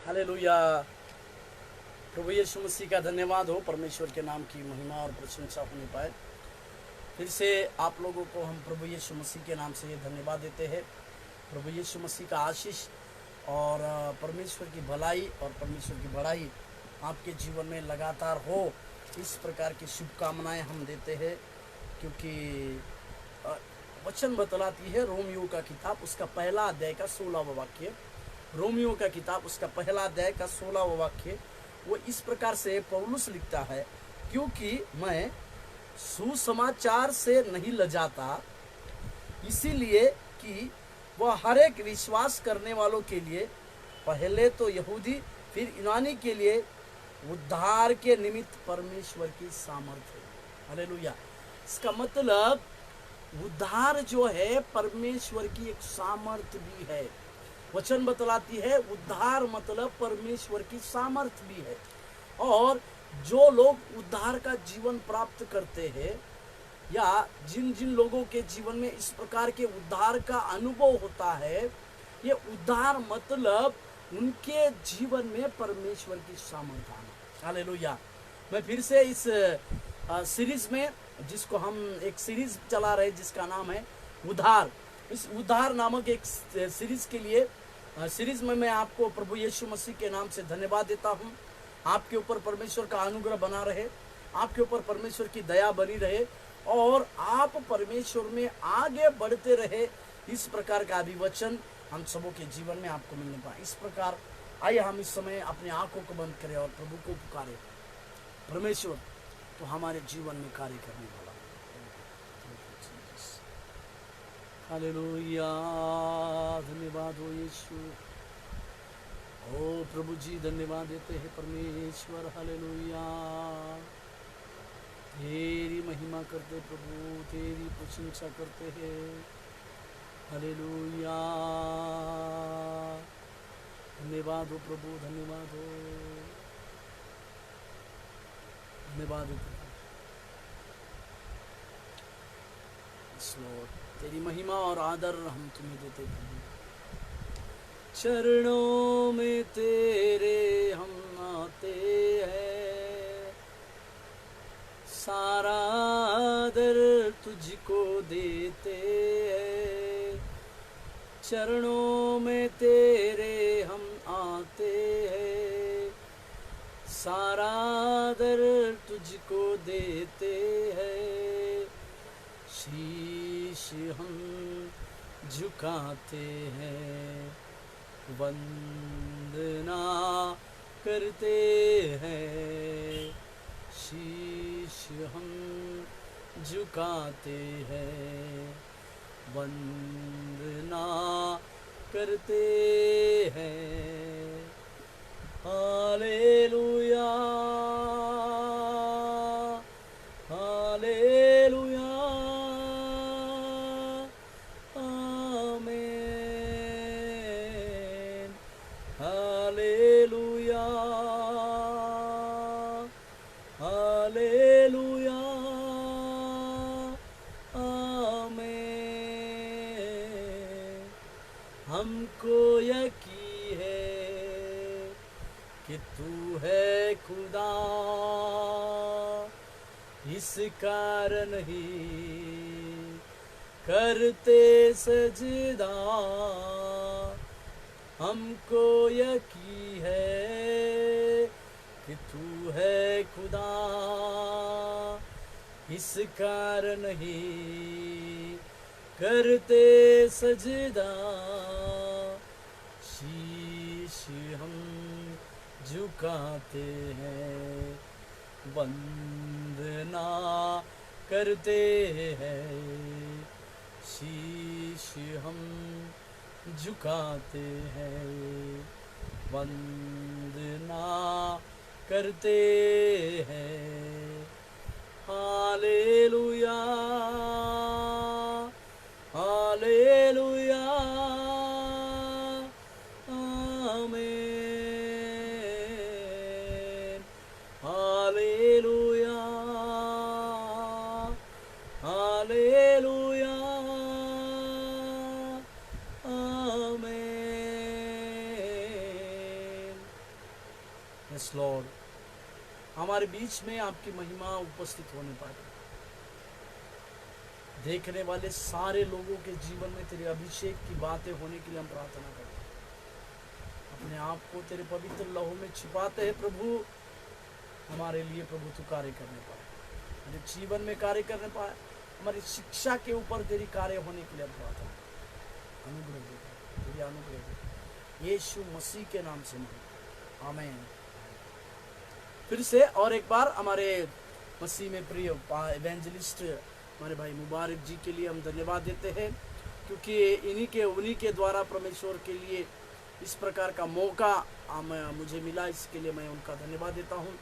Hallelujah. प्रभु यीशु मसीह का धन्यवाद हो, परमेश्वर के नाम की महिमा और प्रशंसा होने पाए। फिर से आप लोगों को हम प्रभु यीशु मसीह के नाम से ये धन्यवाद देते हैं। प्रभु यीशु मसीह का आशीष और परमेश्वर की भलाई और परमेश्वर की बड़ाई आपके जीवन में लगातार हो, इस प्रकार की शुभकामनाएं हम देते हैं। क्योंकि वचन बतलाती है रोमियो का किताब उसका पहला अध्याय का 16वां वाक्य, रोमियो का किताब उसका पहला अध्याय का 16वां वाक्य, वो इस प्रकार से पौलुस लिखता है, क्योंकि मैं सुसमाचार से नहीं लजाता, इसीलिए कि वह हर एक विश्वास करने वालों के लिए, पहले तो यहूदी फिर यूनानी के लिए उद्धार के निमित्त परमेश्वर की सामर्थ्य है। हालेलुया। इसका मतलब उद्धार जो है परमेश्वर की एक सामर्थ्य भी है। वचन बतलाती है उद्धार मतलब परमेश्वर की सामर्थ्य भी है। और जो लोग उद्धार का जीवन प्राप्त करते हैं, या जिन जिन लोगों के जीवन में इस प्रकार के उद्धार का अनुभव होता है, ये उद्धार मतलब उनके जीवन में परमेश्वर की सामर्थ्य आना। हालेलुया। मैं फिर से इस सीरीज में, जिसको हम एक सीरीज चला रहे जिसका नाम है उद्धार, इस उद्धार नामक एक सीरीज के लिए सीरीज में मैं आपको प्रभु यीशु मसीह के नाम से धन्यवाद देता हूँ। आपके ऊपर परमेश्वर का अनुग्रह बना रहे, आपके ऊपर परमेश्वर की दया बनी रहे और आप परमेश्वर में आगे बढ़ते रहे, इस प्रकार का अभिवचन हम सबों के जीवन में आपको मिलने पाए। इस प्रकार आइए हम इस समय अपनी आंखों को बंद करें और प्रभु को पुकारे। परमेश्वर तो हमारे जीवन में कार्य करने वाला। हालेलुया। धन्यवाद हो यीशु। ओ प्रभु जी, धन्यवाद देते हैं परमेश्वर। हालेलुया। तेरी महिमा करते प्रभु, तेरी प्रशंसा करते हैं। हालेलुया। धन्यवाद हो प्रभु, धन्यवाद हो, धन्यवाद हो प्रभु। तेरी महिमा और आदर हम तुम्हें देते प्रभु। चरणों में तेरे हम आते हैं, सारा आदर तुझको देते हैं। चरणों में तेरे हम आते हैं, सारा आदर तुझको देते हैं। शीश हम झुकाते हैं, वंदना करते हैं। शीश हम झुकाते हैं, वंदना करते हैं। हालेलुया, हालेलुया, हालेलुया, हालेलुया, आमीन। हमको यकीन है कि तू है खुदा, इस कारण ही करते सजदा। हमको यकीन है कि तू है खुदा, इस कारण ही करते सजदा। शीश हम झुकाते हैं, वंदना करते हैं। शीश हम झुकाते हैं, वंदना करते हैं। हालेलुया, हालेलुया, आमीन। हालेलुया, हालेलुया, आमीन। यस लॉर्ड, हमारे बीच में आपकी महिमा उपस्थित होने पाए। देखने वाले सारे लोगों के जीवन में तेरे अभिषेक की बातें होने के लिए हम प्रार्थना करते हैं। अपने आप को तेरे पवित्र लहू में छिपाते हैं प्रभु, हमारे लिए प्रभु तू कार्य करने पाए, हमारे जीवन में कार्य करने पाए, हमारी शिक्षा के ऊपर तेरी कार्य होने के लिए हम प्रार्थना करते हैं। अनुग्रह दे, तेरी अनुग्रह दे, यीशु मसीह के नाम से मांगते, आमीन। फिर से और एक बार हमारे मसीह में प्रिय इवेंजलिस्ट हमारे भाई मुबारक जी के लिए हम धन्यवाद देते हैं, क्योंकि उन्हीं के द्वारा परमेश्वर के लिए इस प्रकार का मौका मुझे मिला। इसके लिए मैं उनका धन्यवाद देता हूँ।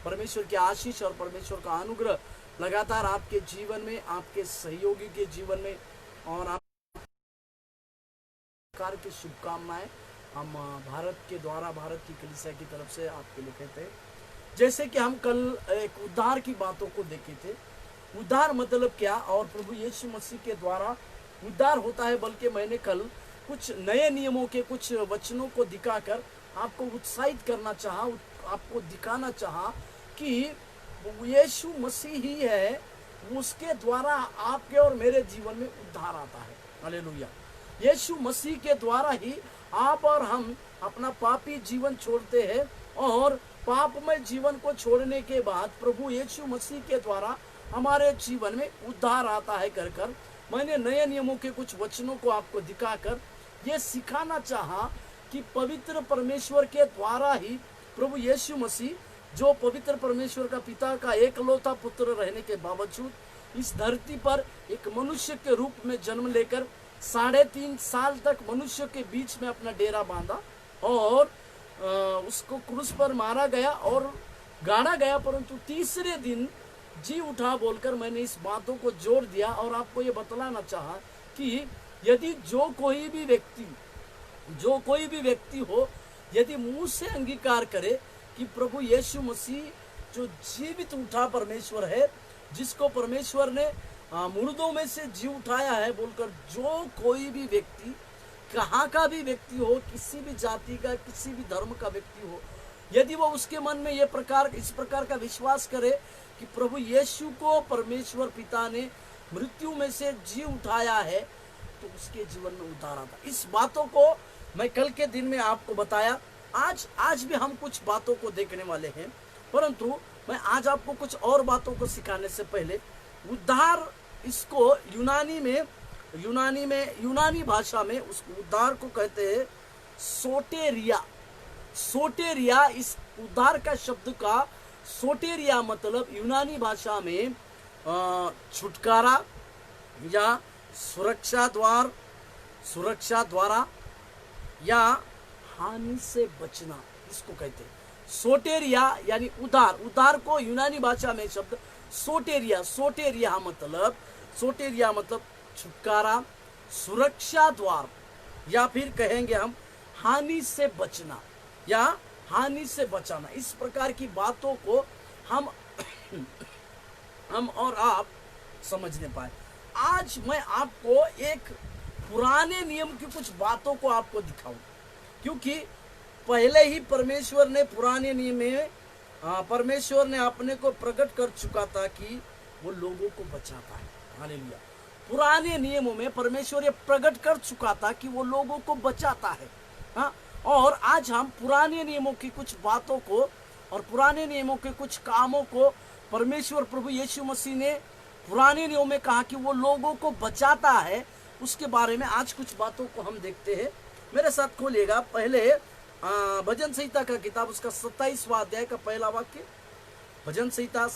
परमेश्वर की आशीष और परमेश्वर का अनुग्रह लगातार आपके जीवन में, आपके सहयोगी के जीवन में और आप प्रकार की शुभकामनाएं हम भारत के द्वारा, भारत की कलीसिया की तरफ से आपके लिए कहते हैं। जैसे कि हम कल एक उद्धार की बातों को देखे थे। उद्धार मतलब क्या और प्रभु यीशु मसीह के द्वारा उद्धार होता है, बल्कि मैंने कल कुछ नए नियमों के कुछ वचनों को दिखाकर आपको उत्साहित करना चाहा, आपको दिखाना चाहा कि यीशु मसीह ही है, उसके द्वारा आपके और मेरे जीवन में उद्धार आता है। हालेलुया। यीशु मसीह के द्वारा ही आप और हम अपना पापी जीवन छोड़ते हैं और पापमय जीवन को छोड़ने के बाद प्रभु यीशु मसीह के द्वारा हमारे जीवन में उद्धार आता है। कर मैंने नए नियमों के कुछ वचनों को आपको दिखाकर ये सिखाना चाहा कि पवित्र परमेश्वर के द्वारा ही प्रभु यीशु मसीह, जो पवित्र परमेश्वर का पिता का एकलौता पुत्र रहने के बावजूद इस धरती पर एक मनुष्य के रूप में जन्म लेकर 3.5 साल तक मनुष्य के बीच में अपना डेरा बांधा और उसको क्रूस पर मारा गया और गाड़ा गया, परंतु तीसरे दिन जी उठा बोलकर मैंने इस बातों को जोड़ दिया और आपको ये बतलाना चाहा कि यदि जो कोई भी व्यक्ति हो, यदि मुंह से अंगीकार करे कि प्रभु यीशु मसीह जो जीवित उठा परमेश्वर है, जिसको परमेश्वर ने मुर्दों में से जी उठाया है बोलकर, जो कोई भी व्यक्ति, कहाँ का भी व्यक्ति हो, किसी भी जाति का, किसी भी धर्म का व्यक्ति हो, यदि वो उसके मन में इस प्रकार का विश्वास करे कि प्रभु यीशु को परमेश्वर पिता ने मृत्यु में से जी उठाया है, तो उसके जीवन में उद्धार आता। इस बातों को मैं कल के दिन में आपको बताया। आज भी हम कुछ बातों को देखने वाले हैं, परंतु मैं आज आपको कुछ और बातों को सिखाने से पहले उद्धार, इसको यूनानी भाषा में उस उद्धार को कहते हैं सोटेरिया। इस उद्धार का शब्द का सोटेरिया मतलब यूनानी भाषा में छुटकारा या सुरक्षा द्वारा या हानि से बचना, इसको कहते हैं सोटेरिया यानी उद्धार को यूनानी भाषा में शब्द सोटेरिया मतलब छुटकारा, सुरक्षा द्वार, या फिर कहेंगे हम हानि से बचना या हानि से बचाना। इस प्रकार की बातों को हम और आप समझने पाए। आज मैं आपको एक पुराने नियम की कुछ बातों को आपको दिखाऊं, क्योंकि पहले ही परमेश्वर ने पुराने नियम में परमेश्वर ने अपने को प्रकट कर चुका था कि वो लोगों को बचाता है। हालेलुया। पुराने नियमों में परमेश्वर ये प्रकट कर चुका था कि वो लोगों को बचाता है। हाँ, और आज हम पुराने नियमों की कुछ बातों को और पुराने नियमों के कुछ कामों को परमेश्वर प्रभु यीशु मसीह ने पुराने नियमों में कहा कि वो लोगों को बचाता है, उसके बारे में आज कुछ बातों को हम देखते हैं। मेरे साथ खोलिएगा पहले भजन संहिता का किताब, उसका 27वां अध्याय का पहला वाक्य। भजन संहिता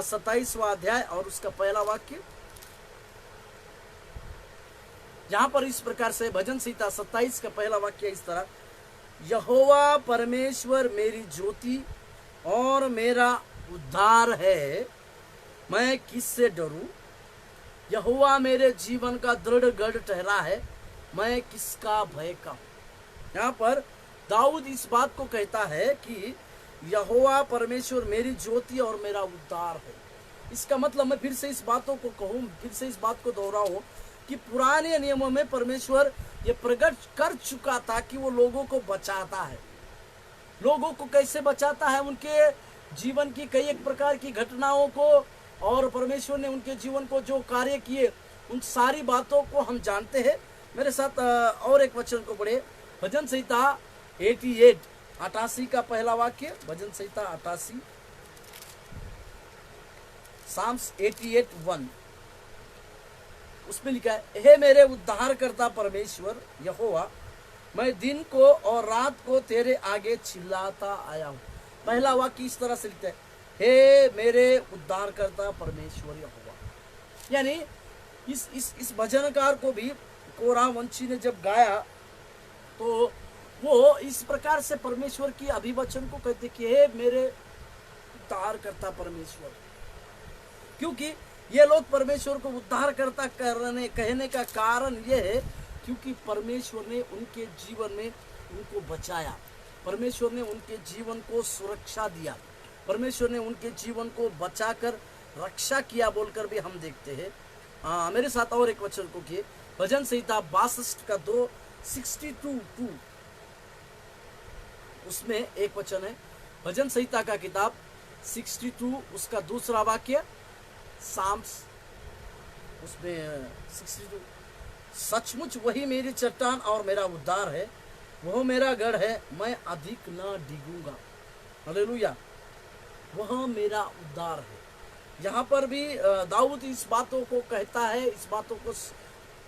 27वां अध्याय और उसका पहला वाक्य। यहाँ पर इस प्रकार से भजन संहिता 27 का पहला वाक्य इस तरह, यहोवा परमेश्वर मेरी ज्योति और मेरा उद्धार है, मैं किससे डरूं? यहोवा मेरे जीवन का दृढ़ गढ़ ठहरा है, मैं किसका भय का? यहाँ पर दाऊद इस बात को कहता है कि यहोवा परमेश्वर मेरी ज्योति और मेरा उद्धार है। इसका मतलब मैं फिर से इस बातों को कहूँ, फिर से इस बात को दोहराऊं कि पुराने नियमों में परमेश्वर ये प्रकट कर चुका था कि वो लोगों को बचाता है। लोगों को कैसे बचाता है, उनके जीवन की कई एक प्रकार की घटनाओं को, और परमेश्वर ने उनके जीवन को जो कार्य किए उन सारी बातों को हम जानते हैं। मेरे साथ और एक वचन को पढ़े, भजन संहिता 88 का पहला वाक्य, भजन संहिता 88, साम्स 88:1, उसमें लिखा है, हे मेरे उद्धार करता परमेश्वर यहोवा, मैं दिन को और रात को तेरे आगे चिल्लाता आया हूँ। पहला वाक्य इस तरह से लिखता है, हे मेरे उद्धार करता परमेश्वर यहोवा। यानी इस भजनकार को भी कोरा वंशी ने जब गाया तो वो इस प्रकार से परमेश्वर की अभिवचन को कहते कि हे मेरे उद्धार करता परमेश्वर। क्योंकि ये लोग परमेश्वर को उद्धार करता कहने का कारण ये है क्योंकि परमेश्वर ने उनके जीवन में उनको बचाया, परमेश्वर ने उनके जीवन को सुरक्षा दिया, परमेश्वर ने उनके जीवन को बचाकर रक्षा किया बोलकर भी हम देखते हैं। मेरे साथ और एक वचन को किए, भजन संहिता 62 का 62 उसमें एक वचन है, भजन संहिता का किताब 62 उसका दूसरा वाक्य, साम्स उसमें 62, सचमुच वही मेरी चट्टान और मेरा उद्धार है, वह मेरा गढ़ है, मैं अधिक न डिगूंगा। हालेलुया, वह मेरा उद्धार है। यहाँ पर भी दाऊद इस बातों को कहता है, इस बातों को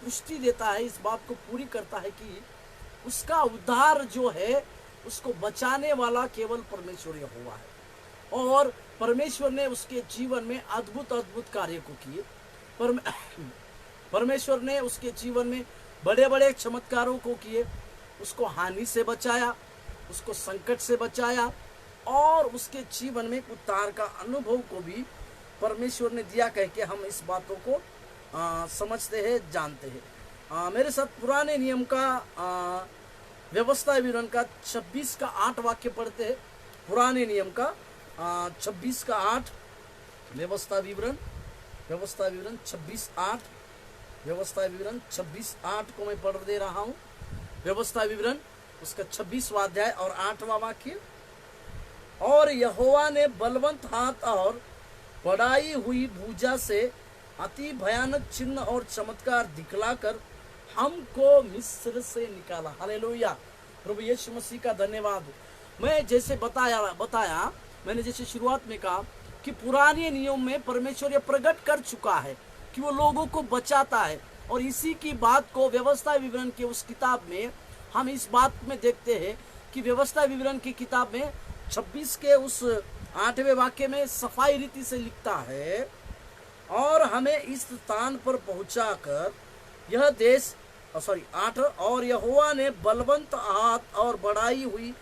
पुष्टि देता है, इस बात को पूरी करता है कि उसका उद्धार जो है उसको बचाने वाला केवल परमेश्वर यहोवा है, और परमेश्वर ने उसके जीवन में अद्भुत अद्भुत कार्य को किए। परमेश्वर ने उसके जीवन में बड़े बड़े चमत्कारों को किए, उसको हानि से बचाया, उसको संकट से बचाया, और उसके जीवन में उद्धार का अनुभव को भी परमेश्वर ने दिया, कह के हम इस बातों को समझते हैं, जानते हैं। मेरे साथ पुराने नियम का व्यवस्था विवरण का 26 का 8 वाक्य पढ़ते हैं। पुराने नियम का 26 का 8 व्यवस्था विवरण 26:8, व्यवस्था विवरण 26:8 को मैं पढ़ दे रहा हूँ। व्यवस्था विवरण उसका 26वां अध्याय और 8वां वाक्य, और यहोवा ने बलवंत हाथ और बढ़ाई हुई भुजा से अति भयानक चिन्ह और चमत्कार दिखलाकर हमको मिस्र से निकाला। हालेलुया, प्रभु यीशु मसीह का धन्यवाद। मैं जैसे बताया मैंने जैसे शुरुआत में कहा कि पुराने नियम में परमेश्वर ये प्रकट कर चुका है कि वो लोगों को बचाता है, और इसी की बात को व्यवस्था विवरण के उस किताब में हम इस बात में देखते हैं कि व्यवस्था विवरण की किताब में 26 के उस 8वें वाक्य में सफाई रीति से लिखता है, और हमें इस स्थान पर पहुंचाकर यह देश 8, और यहोवा ने बलवंत हाथ और बढ़ाई हुई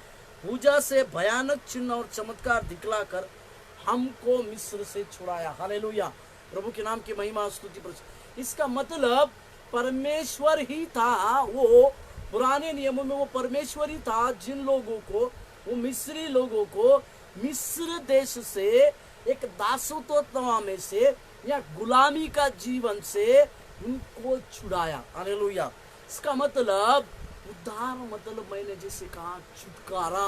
भुजा से भयानक चिन्ह और चमत्कार दिखलाकर हमको मिस्र से छुड़ाया। हालेलुया, प्रभु के नाम की महिमा स्तुति प्रशंसा। इसका मतलब परमेश्वर ही था, वो पुराने नियमों में वो परमेश्वर ही था जिन लोगों को, वो मिस्री लोगों को मिस्र देश से, एक दासत्व में से या गुलामी का जीवन से उनको छुड़ाया। हालेलुया, इसका मतलब उद्धार मतलब मैंने जैसे कहा छुटकारा,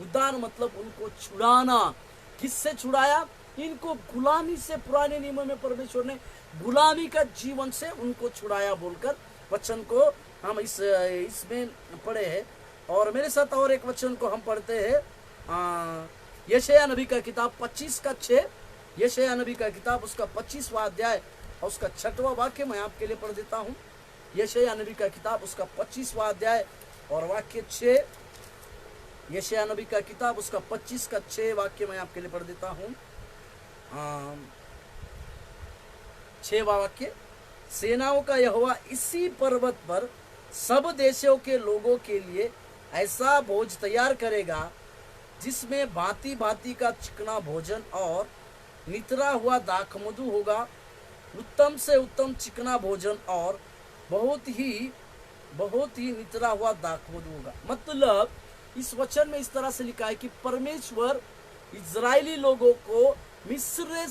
उद्धार मतलब उनको छुड़ाना। किससे छुड़ाया? इनको गुलामी से, पुराने नियमों में परमेश्वर ने गुलामी का जीवन से उनको छुड़ाया बोलकर वचन को हम इसमें पढ़े हैं। और मेरे साथ और एक वचन को हम पढ़ते हैं, यशायाह नबी का किताब 25 का 6, यशायाह नबी का किताब उसका 25वां अध्याय और उसका 6वां वाक्य मैं आपके लिए पढ़ देता हूँ। यशायाह नबी का किताब उसका 25वां अध्याय और वाक्य 6, यशायाह नबी का किताब उसका 25 का 6 वाक्य मैं आपके लिए पढ़ देता हूँ। 6वां वाक्य, सेनाओं का यहोवा इसी पर्वत पर सब देशों के लोगों के लिए ऐसा भोज तैयार करेगा जिसमें भांति भांति का चिकना भोजन और नितरा हुआ दाखमधु होगा, उत्तम से उत्तम चिकना भोजन और बहुत ही नितरा हुआ दाखमधु होगा। मतलब इस वचन में इस तरह से लिखा है कि परमेश्वर इजरायली लोगों को मिस्र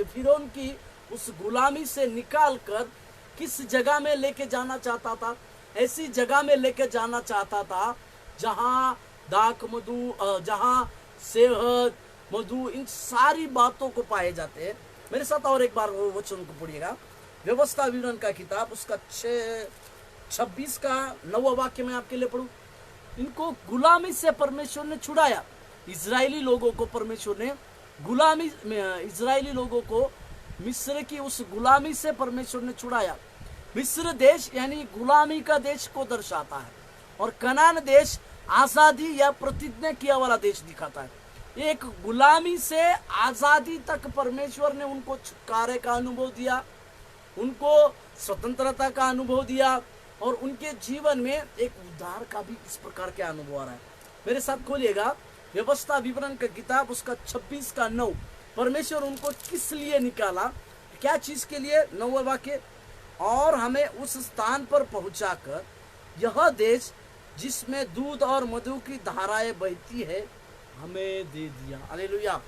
फिरौन की उस गुलामी से निकालकर किस जगह में लेके जाना चाहता था? ऐसी जगह में लेके जाना चाहता था जहां दाख मधु, जहाँ सेहत मधु, इन सारी बातों को पाए जाते हैं। मेरे साथ और एक बार वो वचन को पढ़िएगा, व्यवस्था विवरण का किताब उसका 26 का 9वां वाक्य में आपके लिए पढ़ूं। इनको गुलामी से परमेश्वर ने छुड़ाया। इजरायली लोगों को परमेश्वर ने गुलामी में, इजरायली लोगों को मिस्र की उस गुलामी से परमेश्वर ने छुड़ाया। मिस्र देश यानी गुलामी का देश को दर्शाता है, और कनान देश आजादी या प्रतिज्ञा किया वाला देश दिखाता है। एक गुलामी से आजादी तक परमेश्वर ने उनको छुटकारे का अनुभव दिया, उनको स्वतंत्रता का अनुभव दिया, और उनके जीवन में एक उद्धार का भी इस प्रकार के अनुभव आ रहा है। मेरे साथ खोलिएगा व्यवस्था विवरण का किताब उसका 26 का 9। परमेश्वर उनको किस लिए निकाला, क्या चीज के लिए? 9वां वाक्य, और हमें उस स्थान पर पहुंचाकर यह देश जिसमें दूध और मधु की धाराएं बहती है हमें दे दिया। हालेलुया।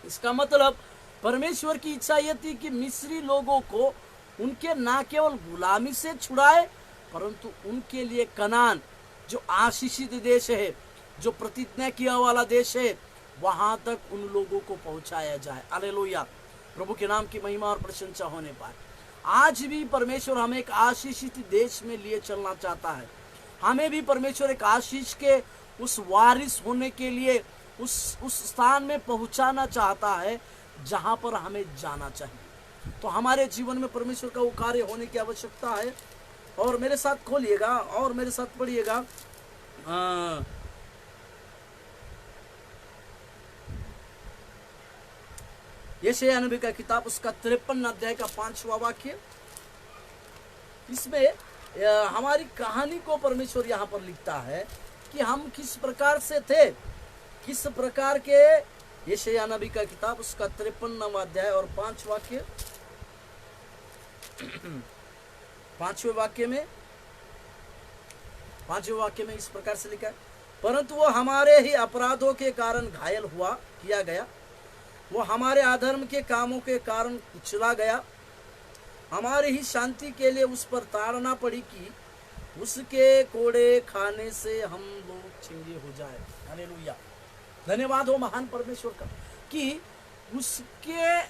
इसका मतलब परमेश्वर की इच्छा यह थी कि मिस्री लोगों को उनके ना केवल गुलामी से छुड़ाए, परंतु उनके लिए कनान जो आशीषित देश है, जो प्रतिज्ञा किया वाला देश है, वहां तक उन लोगों को पहुंचाया जाए। हालेलुया। प्रभु के नाम की महिमा और प्रशंसा होने पाए। आज भी परमेश्वर हमें एक आशीषित देश में लिए चलना चाहता है। हमें भी परमेश्वर एक आशीष के उस वारिस होने के लिए उस स्थान में पहुंचाना चाहता है जहां पर हमें जाना चाहिए। तो हमारे जीवन में परमेश्वर का वो कार्य होने की आवश्यकता है। और मेरे साथ खोलिएगा और मेरे साथ पढ़िएगा यशायाह नबी का किताब उसका 53 अध्याय का 5वां वाक्य। इसमें हमारी कहानी को परमेश्वर यहाँ पर लिखता है कि हम किस प्रकार से थे, किस प्रकार के। यशायाह नबी का किताब उसका 53वां अध्याय और 5 वाक्य, 5वें वाक्य में इस प्रकार से लिखा है, परंतु वो हमारे ही अपराधों के कारण घायल किया गया, वो हमारे अधर्म के कामों के कारण कुचला गया, हमारे ही शांति के लिए उस पर ताड़ना पड़ी कि उसके कोड़े खाने से हम लोग चंगे हो जाए। हालेलुया। धन्यवाद हो महान परमेश्वर का कि उसके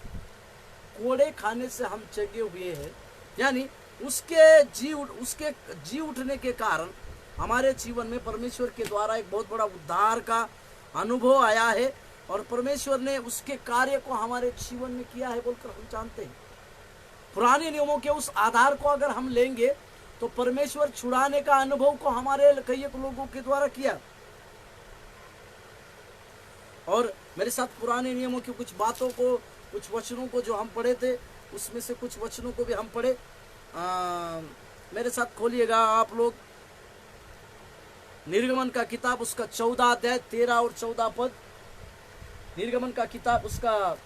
कोड़े खाने से हम चंगे हुए हैं। यानी उसके जी उठने के कारण हमारे जीवन में परमेश्वर के द्वारा एक बहुत बड़ा उद्धार का अनुभव आया है, और परमेश्वर ने उसके कार्य को हमारे जीवन में किया है बोलकर हम जानते हैं। पुराने नियमों के उस आधार को अगर हम लेंगे तो परमेश्वर छुड़ाने का अनुभव को हमारे कई लोगों के द्वारा किया। और मेरे साथ पुराने नियमों की कुछ बातों को, कुछ वचनों को जो हम पढ़े थे, उसमें से कुछ वचनों को भी हम पढ़े। मेरे साथ खोलिएगा आप लोग निर्गमन का किताब उसका 14 अध्याय 13 और 14 पद। निर्गमन का किताब उसका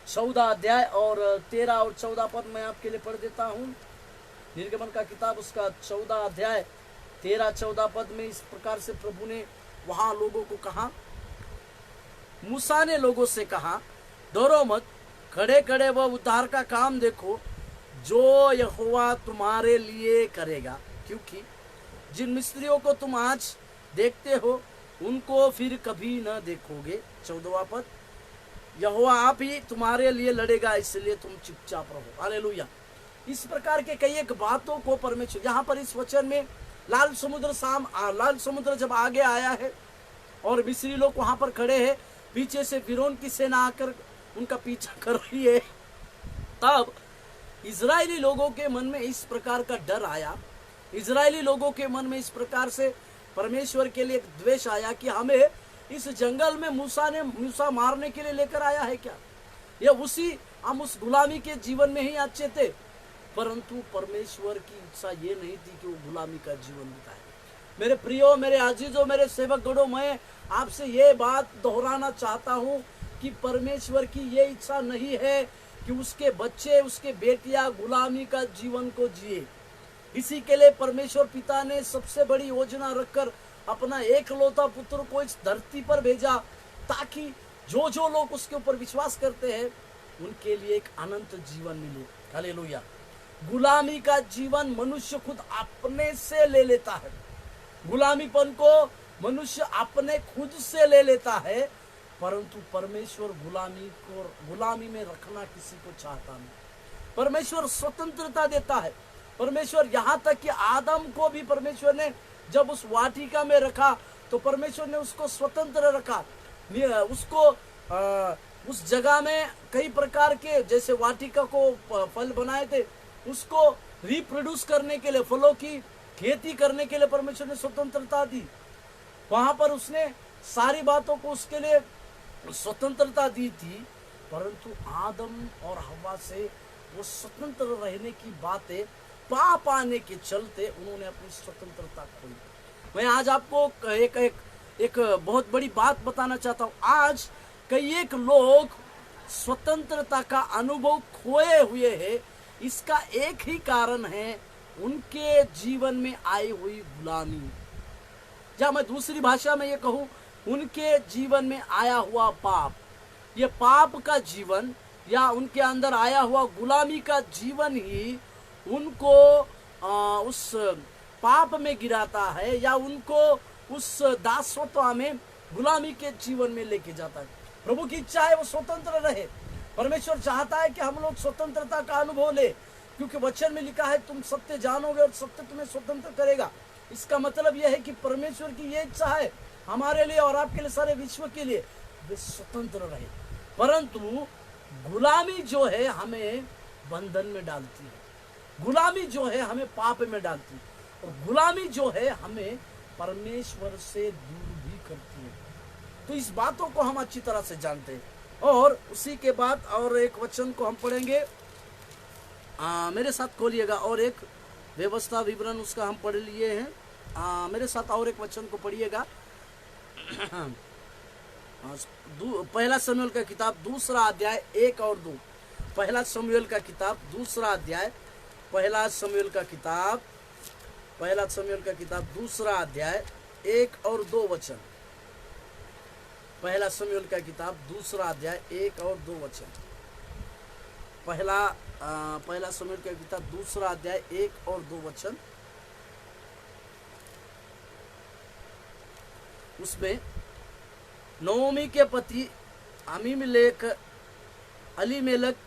14 अध्याय और 13 और 14 पद मैं आपके लिए पढ़ देता हूँ। निर्गमन का किताब उसका 14 अध्याय 13-14 पद में इस प्रकार से प्रभु ने वहां लोगों को कहा, मूसा ने लोगों से कहा, डरो मत, खड़े खड़े वह उद्धार का काम देखो जो यहोवा तुम्हारे लिए करेगा, क्योंकि जिन मिस्त्रियों को तुम आज देखते हो उनको फिर कभी न देखोगे। 14वां पद, यहोवा आप ही तुम्हारे लिए लड़ेगा, इसलिए तुम चुपचाप रहो। हालेलुया। इस प्रकार के कई एक बातों को परमेश्वर यहाँ पर इस वचन में लाल समुद्र जब आगे आया है और मिस्री लोग वहां पर खड़े हैं, पीछे से फिरौन की सेना आकर उनका पीछा कर रही है, तब इजरायली लोगों के मन में इस प्रकार का डर आया, इजरायली लोगों के मन में इस प्रकार से परमेश्वर के लिए द्वेष आया कि हमें इस जंगल में मूसा मारने के लिए लेकर आया है क्या, या हम उस गुलामी के जीवन में ही अच्छे थे। परंतु परमेश्वर की इच्छा ये नहीं थी कि वो गुलामी का जीवन बिताए। मेरे प्रियो, मेरे अजीजों, मेरे सेवक गणों, मैं आपसे ये बात दोहराना चाहता हूँ कि परमेश्वर की ये इच्छा नहीं है कि उसके बच्चे, उसके बेटियां गुलामी का जीवन को जिए। इसी के लिए परमेश्वर पिता ने सबसे बड़ी योजना रखकर अपना एकलौता पुत्र को इस धरती पर भेजा, ताकि जो जो लोग उसके ऊपर विश्वास करते हैं उनके लिए एक अनंत जीवन मिले। हालेलुया। गुलामी का जीवन मनुष्य खुद अपने से ले लेता है। गुलामीपन को मनुष्य अपने खुद से ले लेता है, परंतु परमेश्वर गुलामी में रखना किसी को चाहता नहीं। परमेश्वर स्वतंत्रता देता है। परमेश्वर यहाँ तक कि आदम को भी परमेश्वर ने जब उस वाटिका में रखा तो परमेश्वर ने उसको स्वतंत्र रखा। उसको उस जगह में कई प्रकार के जैसे वाटिका को फल बनाए थे, उसको रिप्रोड्यूस करने के लिए, फलों की खेती करने के लिए परमेश्वर ने स्वतंत्रता दी। वहां पर उसने सारी बातों को उसके लिए स्वतंत्रता दी थी, परंतु आदम और हव्वा से वो स्वतंत्र रहने की बातें पाप आने के चलते उन्होंने अपनी स्वतंत्रता खोई। मैं आज आपको एक बहुत बड़ी बात बताना चाहता हूँ। आज कई एक लोग स्वतंत्रता का अनुभव खोए हुए हैं। इसका एक ही कारण है, उनके जीवन में आई हुई गुलामी, या मैं दूसरी भाषा में ये कहूँ, उनके जीवन में आया हुआ पाप। ये पाप का जीवन या उनके अंदर आया हुआ गुलामी का जीवन ही उनको उस पाप में गिराता है, या उनको उस दासत्व में, गुलामी के जीवन में लेके जाता है। प्रभु की इच्छा है वो स्वतंत्र रहे। परमेश्वर चाहता है कि हम लोग स्वतंत्रता का अनुभव ले, क्योंकि वचन में लिखा है तुम सत्य जानोगे और सत्य तुम्हें स्वतंत्र करेगा। इसका मतलब यह है कि परमेश्वर की ये इच्छा है हमारे लिए और आपके लिए, सारे विश्व के लिए, वे स्वतंत्र रहे। परंतु गुलामी जो है हमें बंधन में डालती है, गुलामी जो है हमें पाप में डालती है, और गुलामी जो है हमें परमेश्वर से दूर भी करती है। तो इस बातों को हम अच्छी तरह से जानते हैं। और उसी के बाद और एक वचन को हम पढ़ेंगे, मेरे साथ खोलिएगा, और एक व्यवस्था विवरण उसका हम पढ़ लिए हैं। मेरे साथ और एक वचन को पढ़िएगा। पहला शमूएल का किताब 2 अध्याय 1 और 2। पहला शमूएल का किताब 2 अध्याय, पहला शमूएल का किताब 2 अध्याय 1 और 2 वचन। पहला शमूएल का किताब 2 अध्याय 1 और 2 वचन। पहला शमूएल का किताब 2 अध्याय 1 और 2 वचन। उसमें नोमी के पति अलीमेलेक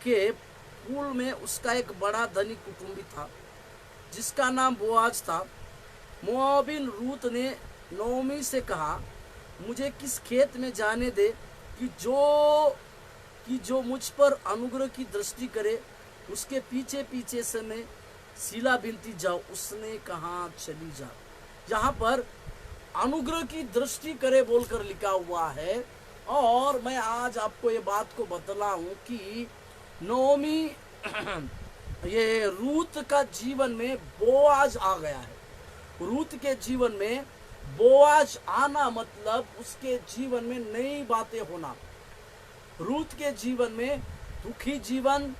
के कुल में उसका एक बड़ा धनी कुटुंबी था जिसका नाम बोआज था। मोआबिन रूत ने नोमी से कहा, मुझे किस खेत में जाने दे कि जो मुझ पर अनुग्रह की दृष्टि करे, उसके पीछे पीछे से मैं सीला बिनती जाऊं। उसने कहा, चली जा। यहाँ पर अनुग्रह की दृष्टि करे बोलकर लिखा हुआ है। और मैं आज आपको ये बात को बतलाऊं कि नोमी ये रूत का जीवन में बोआज आ गया है। रूत के जीवन में बोआज आना मतलब उसके जीवन में नई बातें होना। रूत के जीवन में दुखी जीवन,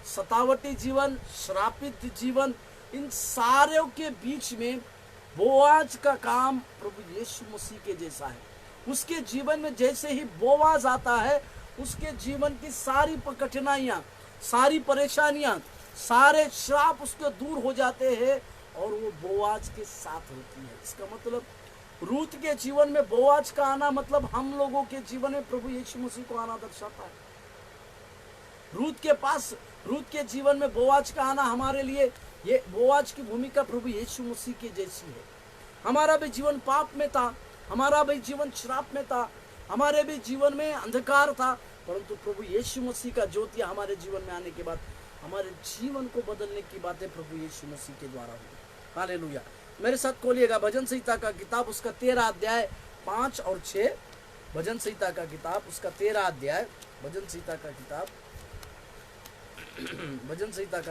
सतावटी जीवन, श्रापित जीवन, इन सारों के बीच में बोआज का काम प्रभु यीशु मसीह के जैसा है। उसके जीवन में जैसे ही बोआज आता है, उसके जीवन की सारी कठिनाइयां, सारी परेशानियां, सारे श्राप उसके दूर हो जाते हैं और वो बोआज के साथ होती है। इसका मतलब रूत के जीवन में बोआज का आना मतलब हम लोगों के जीवन में प्रभु यीशु मसीह को आना दर्शाता है। रूत के जीवन में बोआज का आना हमारे लिए, ये बोआज की भूमिका प्रभु यीशु मसीह के जैसी है। हमारा भी जीवन पाप में था, हमारा भी जीवन श्राप में था, हमारे भी जीवन में अंधकार था, परंतु प्रभु यीशु मसीह का ज्योति हमारे जीवन में आने के बाद हमारे जीवन को बदलने की बातें प्रभु यीशु मसीह के द्वारा हुई। हालेलुया। मेरे साथ खोलिएगा भजन संहिता का किताब उसका 13 अध्याय 5 और 6। भजन संहिता का किताब उसका 13 अध्याय, भजन संहिता का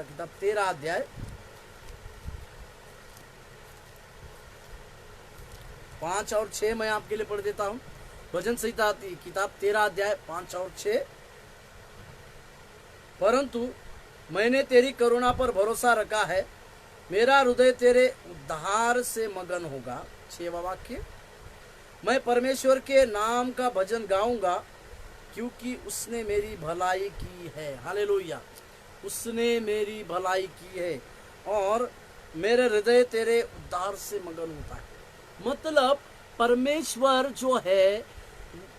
किताब 13 अध्याय 5 और 6 मैं आपके लिए पढ़ देता हूँ। भजन संहिता किताब 13 अध्याय 5 और 6। परंतु मैंने तेरी करुणा पर भरोसा रखा है, मेरा हृदय तेरे उद्धार से मगन होगा। 6वां वाक्य, मैं परमेश्वर के नाम का भजन गाऊंगा क्योंकि उसने मेरी भलाई की है। हालेलुया। उसने मेरी भलाई की है और मेरे हृदय तेरे उद्धार से मगन होता है। मतलब परमेश्वर जो है,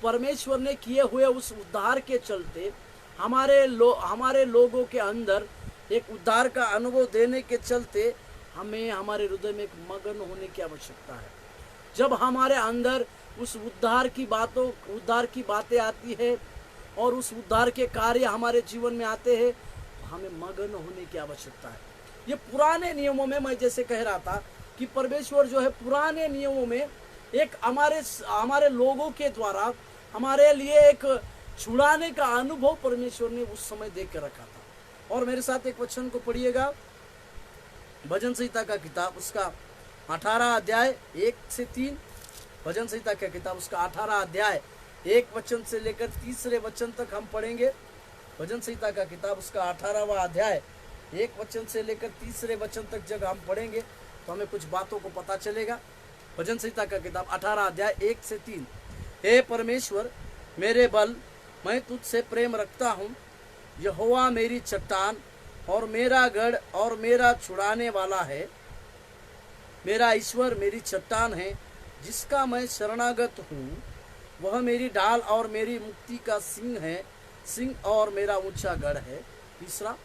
परमेश्वर ने किए हुए उस उद्धार के चलते हमारे लोगों के अंदर एक उद्धार का अनुभव देने के चलते हमें हमारे हृदय में एक मगन होने की आवश्यकता है। जब हमारे अंदर उस उद्धार की बातें आती है और उस उद्धार के कार्य हमारे जीवन में आते हैं, हमें मगन होने की आवश्यकता है। ये पुराने नियमों में, मैं जैसे कह रहा था कि परमेश्वर जो है पुराने नियमों में एक हमारे लोगों के द्वारा हमारे लिए एक छुड़ाने का अनुभव परमेश्वर ने उस समय देख के रखा था। और मेरे साथ एक वचन को पढ़िएगा, भजन संहिता का किताब उसका 18 अध्याय 1 से 3। भजन संहिता का किताब उसका 18 अध्याय 1 वचन से लेकर 3 वचन तक हम पढ़ेंगे। भजन संहिता का किताब उसका 18वां अध्याय 1 वचन से लेकर 3 वचन तक जब हम पढ़ेंगे तो हमें कुछ बातों को पता चलेगा। भजन संहिता का किताब 18 अध्याय 1 से 3। हे परमेश्वर मेरे बल, मैं तुझसे प्रेम रखता हूँ। यहोवा मेरी चट्टान और मेरा गढ़ और मेरा छुड़ाने वाला है। मेरा ईश्वर मेरी चट्टान है जिसका मैं शरणागत हूँ। वह मेरी ढाल और मेरी मुक्ति का सिंह है, सिंह और मेरा ऊंचा गढ़ है। 3,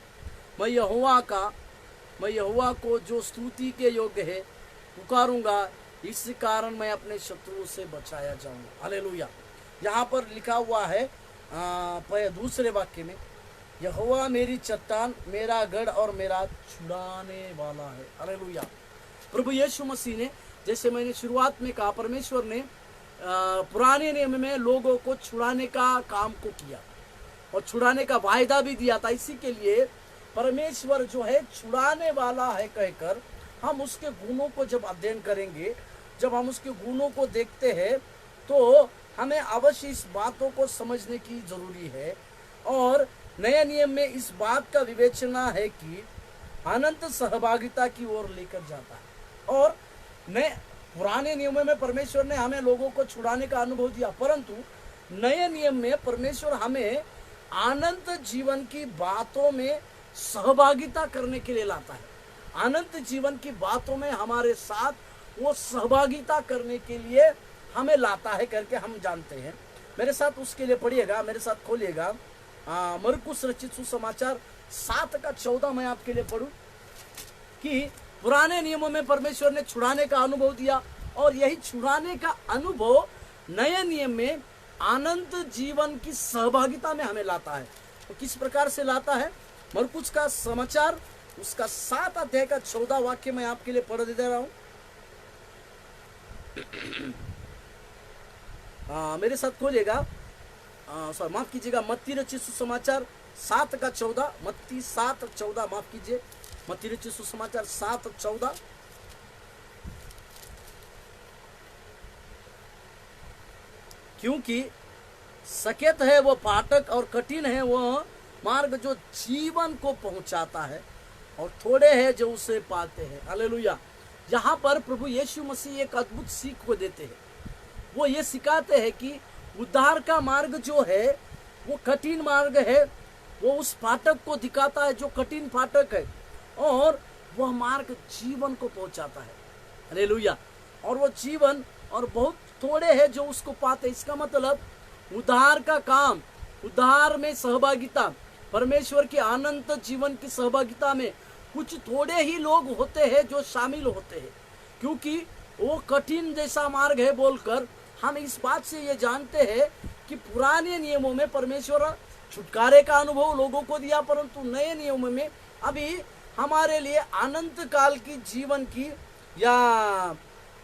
मैं यहोवा को जो स्तुति के योग्य है पुकारूंगा, इस कारण मैं अपने शत्रुओं से बचाया जाऊंगा। हालेलुया। यहाँ पर लिखा हुआ है दूसरे वाक्य में, यहोवा मेरी चट्टान, मेरा गढ़ और मेरा छुड़ाने वाला है। हालेलुया। प्रभु यीशु मसीह ने, जैसे मैंने शुरुआत में कहा, परमेश्वर ने पुराने नियम में लोगों को छुड़ाने का काम को किया और छुड़ाने का वायदा भी दिया था। इसी के लिए परमेश्वर जो है छुड़ाने वाला है कहकर हम उसके गुणों को जब अध्ययन करेंगे, जब हम उसके गुणों को देखते हैं तो हमें अवश्य इस बातों को समझने की जरूरी है। और नए नियम में इस बात का विवेचना है कि अनंत सहभागिता की ओर लेकर जाता है। और पुराने नियमों में परमेश्वर ने हमें लोगों को छुड़ाने का अनुभव दिया, परंतु नए नियम में परमेश्वर हमें अनंत जीवन की बातों में सहभागिता करने के लिए लाता है। अनंत जीवन की बातों में हमारे साथ वो सहभागिता करने के लिए हमें लाता है करके हम जानते हैं। मेरे साथ उसके लिए पढ़िएगा, मेरे साथ खोलिएगा मरकुस रचित सुसमाचार 7:14। मैं आपके लिए पढ़ूं कि पुराने नियमों में परमेश्वर ने छुड़ाने का अनुभव दिया और यही छुड़ाने का अनुभव नए नियम में अनंत जीवन की सहभागिता में हमें लाता है। तो किस प्रकार से लाता है? मरकुस का समाचार उसका 7 अध्याय का 14 वाक्य मैं आपके लिए पढ़ दे रहा हूं। मेरे साथ खोलिएगा, माफ कीजिएगा, मत्ती रचित सुसमाचार 7:14, मत्ती 7:14, माफ कीजिए, मत्ती रचित सुसमाचार 7:14। क्योंकि सकेत है वो फाटक और कठिन है वो मार्ग जो जीवन को पहुंचाता है और थोड़े हैं जो उसे पाते हैं। हालेलुया। यहाँ पर प्रभु यीशु मसीह एक अद्भुत सीख को देते हैं। वो ये सिखाते हैं कि उद्धार का मार्ग जो है वो कठिन मार्ग है। वो उस फाटक को दिखाता है जो कठिन फाटक है और वह मार्ग जीवन को पहुंचाता है। हालेलुया। और वो जीवन और बहुत थोड़े हैं जो उसको पाते। इसका मतलब उद्धार का काम, उद्धार में सहभागिता, परमेश्वर के अनंत जीवन की सहभागिता में कुछ थोड़े ही लोग होते हैं जो शामिल होते हैं, क्योंकि वो कठिन जैसा मार्ग है बोलकर हम इस बात से ये जानते हैं कि पुराने नियमों में परमेश्वर छुटकारे का अनुभव लोगों को दिया, परंतु नए नियमों में अभी हमारे लिए अनंत काल की जीवन की या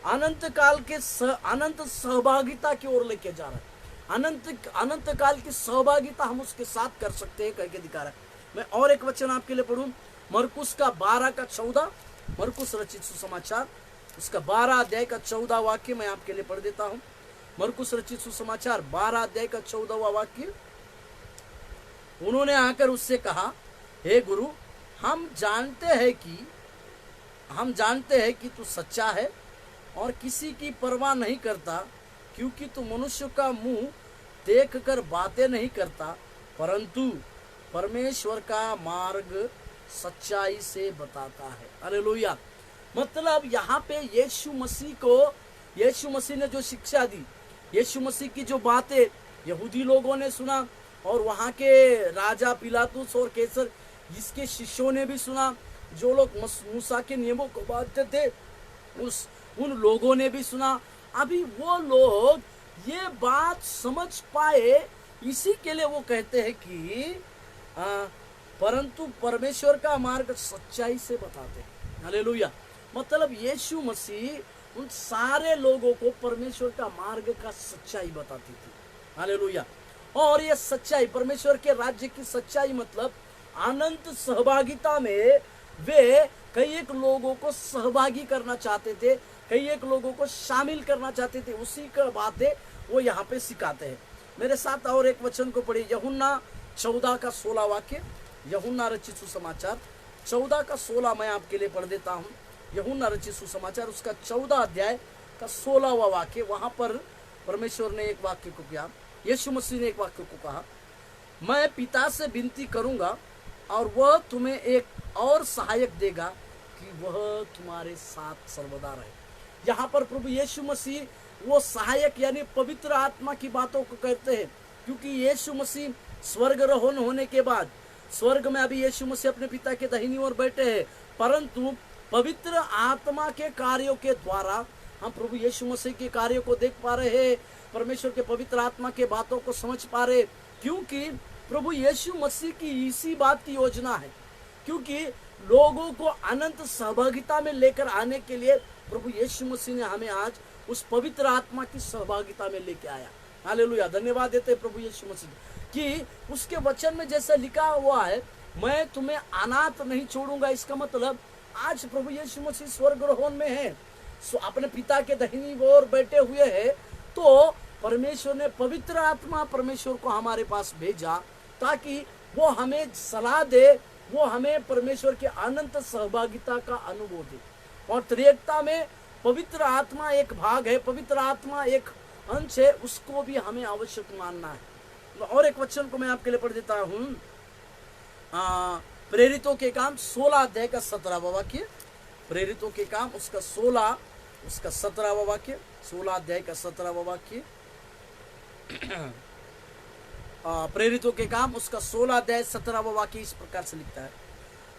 अनंत काल के अनंत सहभागिता की ओर लेके जा रहा है। अनंत काल की सहभागिता हम उसके साथ कर सकते हैं करके दिखा रहा है। मैं और एक वचन आपके लिए पढ़ूं, मरकुस का 12:14, मरकुस रचित सुसमाचार उसका 12 अध्याय का 14 वाक्य मैं आपके लिए पढ़ देता हूं। मरकुस रचित सुसमाचार 12 अध्याय का 14वां वाक्य। उन्होंने आकर उससे कहा, हे गुरु, हम जानते हैं कि तू सच्चा है और किसी की परवाह नहीं करता, क्योंकि तू मनुष्य का मुंह देखकर बातें नहीं करता, परंतु परमेश्वर का मार्ग सच्चाई से बताता है। हालेलुया। मतलब यहाँ पे यीशु मसीह को यीशु मसीह ने जो शिक्षा दी, यीशु मसीह की जो बातें यहूदी लोगों ने सुना और वहाँ के राजा पिलातुस और कैसर इसके शिष्यों ने भी सुना, जो लोग मूसा के नियमों को मानते थे उन लोगों ने भी सुना। अभी वो लोग ये बात समझ पाए, इसी के लिए वो कहते हैं कि परंतु परमेश्वर का मार्ग सच्चाई से बताते हैं। हालेलुया। मतलब यीशु मसीह उन सारे लोगों को परमेश्वर का मार्ग का सच्चाई बताती थी। हालेलुया। और ये सच्चाई, परमेश्वर के राज्य की सच्चाई मतलब अनंत सहभागिता में वे कई एक लोगों को सहभागी करना चाहते थे, कई एक लोगों को शामिल करना चाहते थे। उसी का बातें वो यहाँ पे सिखाते हैं। मेरे साथ और एक वचन को पढ़िए, यूहन्ना 14 का 16 वाक्य। यूहन्ना रचित सुसमाचार 14 का 16 मैं आपके लिए पढ़ देता हूँ। यूहन्ना रचित सुसमाचार उसका 14 अध्याय का 16वां वाक्य। वहां पर परमेश्वर ने एक वाक्य को किया, यीशु मसीह ने एक वाक्य को कहा, मैं पिता से विनती करूंगा और वह तुम्हें एक और सहायक देगा कि वह तुम्हारे साथ सर्वदा रहे। यहाँ पर प्रभु यीशु मसीह वो सहायक यानी पवित्र आत्मा की बातों को कहते हैं, क्योंकि यीशु मसीह स्वर्गारोहण होने के बाद स्वर्ग में अभी यीशु मसीह अपने पिता के दाहिनी ओर बैठे हैं, परंतु पवित्र आत्मा के कार्यों के द्वारा हम प्रभु यीशु मसीह के कार्यों को देख पा रहे हैं, परमेश्वर के पवित्र आत्मा के बातों को समझ पा रहे, क्योंकि प्रभु यीशु मसीह की इसी बात की योजना है। क्योंकि लोगों को अनंत सहभागिता में लेकर आने के लिए प्रभु यीशु मसीह ने हमें आज उस पवित्र आत्मा की सहभागिता में लेके आया। हालेलुया। धन्यवाद देते हैं प्रभु यीशु मसीह कि उसके वचन में जैसा लिखा हुआ है, मैं तुम्हें अनाथ नहीं छोड़ूंगा। इसका मतलब आज प्रभु यीशु मसीह स्वर्गारोहण में है, अपने पिता के दाहिनी ओर बैठे हुए हैं, तो परमेश्वर ने पवित्र आत्मा परमेश्वर को हमारे पास भेजा ताकि वो हमें सलाह दे, वो हमें परमेश्वर के अनंत सहभागिता का अनुभव दे। और त्रिएकता में पवित्र आत्मा एक भाग है, पवित्र आत्मा एक अंश है, उसको भी हमें आवश्यक मानना है। और एक वचन को मैं आपके लिए पढ़ देता हूं, प्रेरितों के काम 16 अध्याय का 17वां वाक्य। प्रेरितों के काम उसका 16 उसका 17वां वाक्य, 16 अध्याय का 17वां वाक्य। प्रेरितों के काम उसका 16 अध्याय 17वां वाक्य इस प्रकार से लिखता है,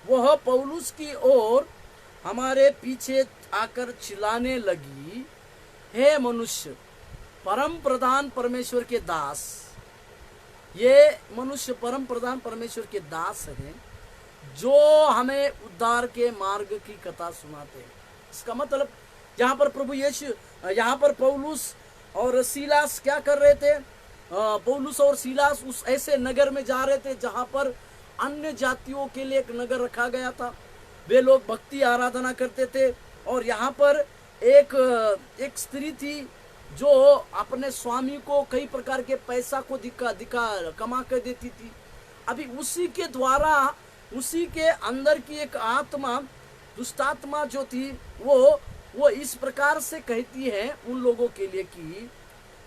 वह पौलुस की ओर हमारे पीछे आकर चिल्लाने लगी, हे मनुष्य, परम प्रधान परमेश्वर के दास। ये मनुष्य परम प्रधान परमेश्वर के दास हैं जो हमें उद्धार के मार्ग की कथा सुनाते हैं। इसका मतलब यहाँ पर प्रभु यीशु, यहाँ पर पौलुस और सीलास क्या कर रहे थे? पौलुस और सीलास उस ऐसे नगर में जा रहे थे जहाँ पर अन्य जातियों के लिए एक नगर रखा गया था। वे लोग भक्ति आराधना करते थे और यहाँ पर एक स्त्री थी जो अपने स्वामी को कई प्रकार के पैसा को कमा कर देती थी। अभी उसी के द्वारा, उसी के अंदर की एक आत्मा, दुष्टात्मा जो थी, वो इस प्रकार से कहती है उन लोगों के लिए कि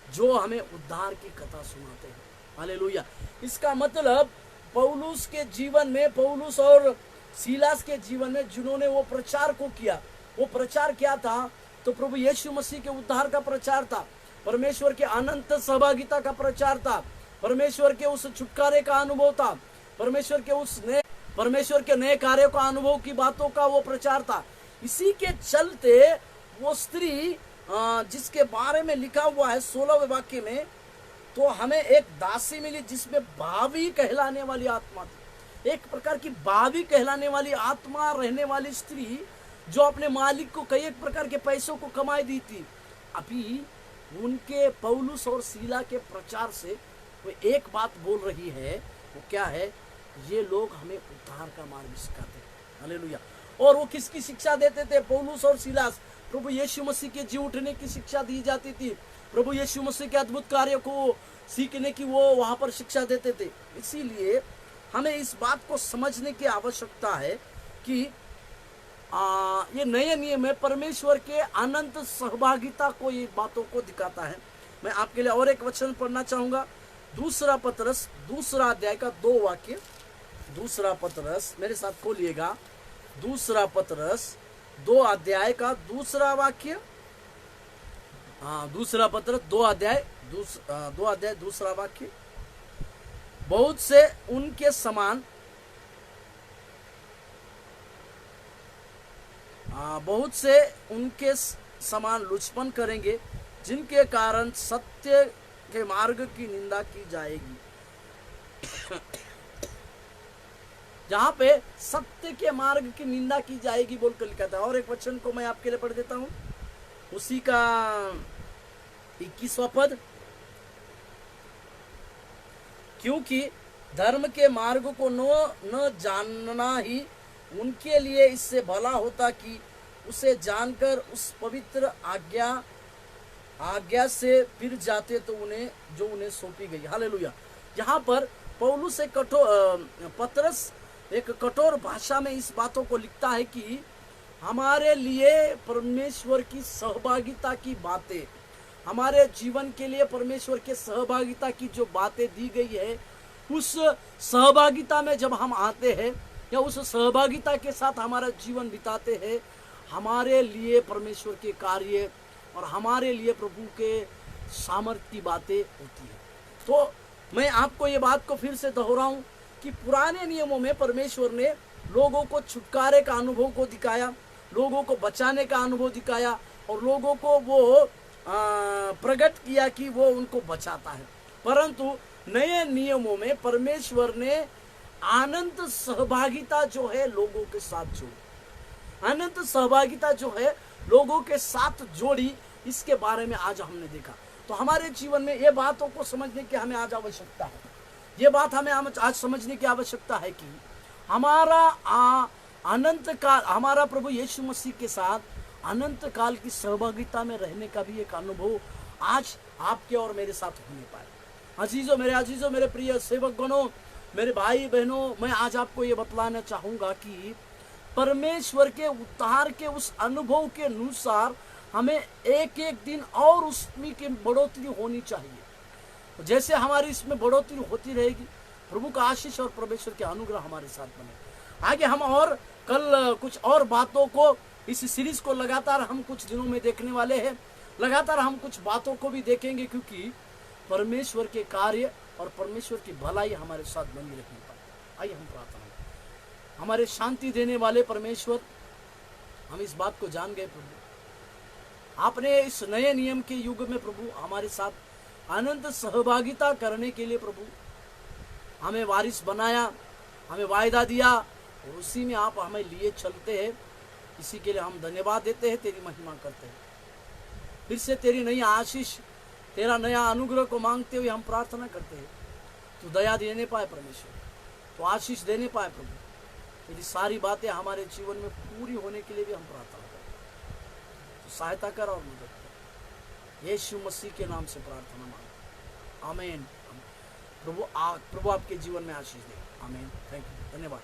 जो हमें उद्धार की कथा सुनाते हैं। हालेलुया। इसका मतलब पौलुस के जीवन में, पौलुस और सीलास के जीवन में जिन्होंने वो प्रचार को किया, वो प्रचार क्या था? तो प्रभु यीशु मसीह के उद्धार का प्रचार था, परमेश्वर के अनंत सहभागिता का प्रचार था, परमेश्वर के उस छुटकारे का अनुभव था, परमेश्वर के नए कार्यों का अनुभव की बातों का वो प्रचार था। इसी के चलते वो स्त्री जिसके बारे में लिखा हुआ है 16वें वाक्य में, तो हमें एक दासी मिली जिसमें भावी कहलाने वाली आत्मा थी। एक प्रकार की भावी कहलाने वाली आत्मा रहने वाली स्त्री जो अपने मालिक को कई एक प्रकार के पैसों को कमाई दी थी। अभी उनके पौलुस और सीला के प्रचार से वो एक बात बोल रही है, वो क्या है? ये लोग हमें उद्धार का मार्ग सिखाते हैं। हालेलुया। और वो किसकी शिक्षा देते थे? पौलुस और सीलास प्रभु यीशु मसीह के जी उठने की शिक्षा दी जाती थी, प्रभु यीशु मसीह के अद्भुत कार्यों को सीखने की वो वहां पर शिक्षा देते थे। इसीलिए हमें इस बात को समझने की आवश्यकता है कि ये नए नियम में परमेश्वर के अनंत सहभागिता को, ये बातों को दिखाता है। मैं आपके लिए और एक वचन पढ़ना चाहूंगा, दूसरा पतरस 2 अध्याय का 2 वाक्य। दूसरा पतरस मेरे साथ खोलिएगा, दूसरा पतरस 2 अध्याय का 2 वाक्य। दूसरा पत्र 2 अध्याय दूसरा वाक्य, बहुत से उनके समान लुचपन करेंगे, जिनके कारण सत्य के मार्ग की निंदा की जाएगी। जहां पे सत्य के मार्ग की निंदा की जाएगी बोलकर लिखा था। और एक वचन को मैं आपके लिए पढ़ देता हूं, उसी का 21वां पद, क्योंकि धर्म के मार्ग को न जानना ही उनके लिए इससे भला होता कि उसे जानकर उस पवित्र आज्ञा से फिर जाते तो उन्हें सौंपी गई। हालेलुया। यहाँ पर पौलुस पतरस एक कठोर भाषा में इस बातों को लिखता है कि हमारे लिए परमेश्वर की सहभागिता की बातें, हमारे जीवन के लिए परमेश्वर के सहभागिता की जो बातें दी गई है, उस सहभागिता में जब हम आते हैं या उस सहभागिता के साथ हमारा जीवन बिताते हैं, हमारे लिए परमेश्वर के कार्य और हमारे लिए प्रभु के सामर्थ्य की बातें होती है। तो मैं आपको ये बात को फिर से दोहराऊं कि पुराने नियमों में परमेश्वर ने लोगों को छुटकारे का अनुभव को दिखाया, लोगों को बचाने का अनुभव दिखाया और लोगों को वो प्रकट किया कि वो उनको बचाता है। परंतु नए नियमों में परमेश्वर ने अनंत सहभागिता जो है लोगों के साथ जोड़ी, अनंत सहभागिता जो है लोगों के साथ जोड़ी, इसके बारे में आज हमने देखा। तो हमारे जीवन में ये बातों को समझने की हमें आज आवश्यकता है। ये बात हमें आज समझने की आवश्यकता है कि हमारा अनंत काल, हमारा प्रभु यीशु मसीह के साथ अनंत काल की सहभागिता में रहने का भी एक अनुभव आज आपके और मेरे साथ होने पाए। अजीजों, मेरे प्रिय सेवक गणों, मेरे भाई बहनों, मैं आज आपको ये बतलाना चाहूंगा कि परमेश्वर के उद्धार के उस अनुभव के अनुसार हमें एक एक दिन और उसमें की बढ़ोतरी होनी चाहिए। जैसे हमारी इसमें बढ़ोतरी होती रहेगी, प्रभु का आशीष और परमेश्वर के अनुग्रह हमारे साथ बने। आगे हम और कल कुछ और बातों को, इस सीरीज को लगातार हम कुछ दिनों में देखने वाले हैं। लगातार हम कुछ बातों को भी देखेंगे, क्योंकि परमेश्वर के कार्य और परमेश्वर की भलाई हमारे साथ बनी रहने पाए। आइए हम प्रार्थना करें। हमारे शांति देने वाले परमेश्वर, हम इस बात को जान गए प्रभु, आपने इस नए नियम के युग में प्रभु हमारे साथ अनंत सहभागिता करने के लिए प्रभु हमें वारिस बनाया, हमें वायदा दिया और उसी में आप हमें लिए चलते हैं। इसी के लिए हम धन्यवाद देते हैं, तेरी महिमा करते हैं। फिर से तेरी नई आशीष, तेरा नया अनुग्रह को मांगते हुए हम प्रार्थना करते हैं। तो दया देने पाए परमेश्वर, तो आशीष देने पाए प्रभु, तेरी सारी बातें हमारे जीवन में पूरी होने के लिए भी हम प्रार्थना करते हैं। तो सहायता कर और मदद कर, यीशु मसीह के नाम से प्रार्थना मांग, आमीन। प्रभु आपके जीवन में आशीष दे, आमीन। थैंक यू, धन्यवाद।